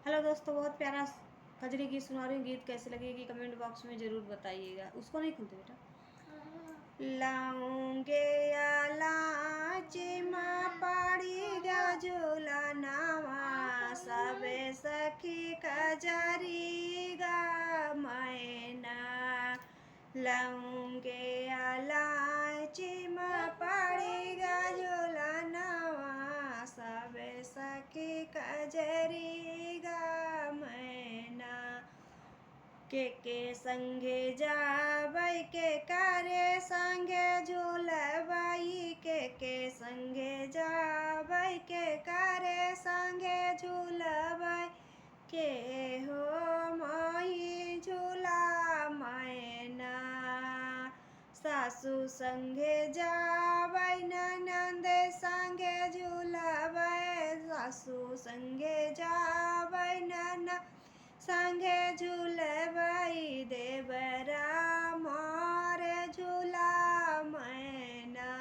Hello दोस्तों, बहुत प्यारा कजरी गीत सुना रही हूँ। गीत कैसे लगेगी कमेंट बॉक्स में ज़रूर बताइएगा। उसको नहीं खुलते बेटा। लाऊंगे लाची माँ पाड़ी गजोला नावा सबे सखी कजरी गा मैना। लाऊंगे लाची माँ पाड़ी गजोला नावा सबे सखी कजरी गा मैना। के संगे जाबै के करे संगे झूलबै के संगे जाबै के करे संगे झूलबै के हो माही झूला मैना। सासू संगे जाबै ननद संगे झूलबै सासू संगे जाबै ननद संगे झूलबै देवरा मोर झूला मैना।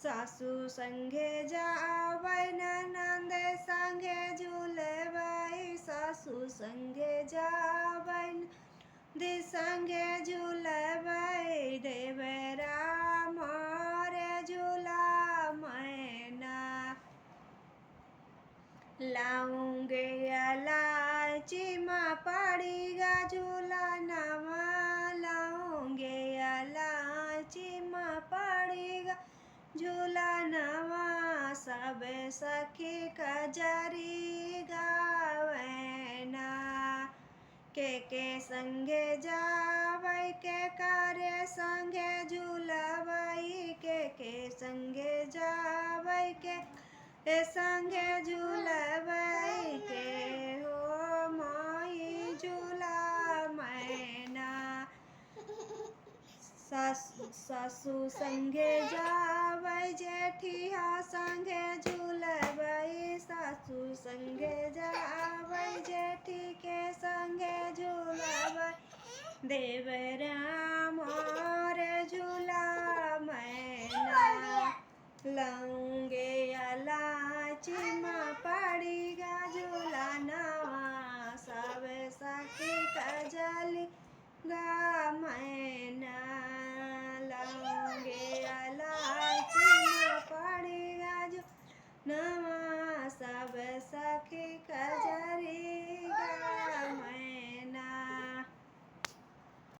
सासू संगे जाबै ननद संगे झूलबै सासू संगे जाबै ननद संगे झूलबै देवरा मोर झूला मैना। लाऊंगे लाची माँ पाड़ी गा झूला नावा लाऊंगे लाची माँ पाड़ी गा झूला नावा सब सखी कजरी गावैना। के संगे जाबै के करे संगे झूलबै के संगे जाबै के संगे झूलबै के हो माही झूला मैना। सासू संगे जाबै जेठिया संगे झूलबै सासू संगे जाबै जेठी के संगे झूलबै देवरा मोर झूला मैना।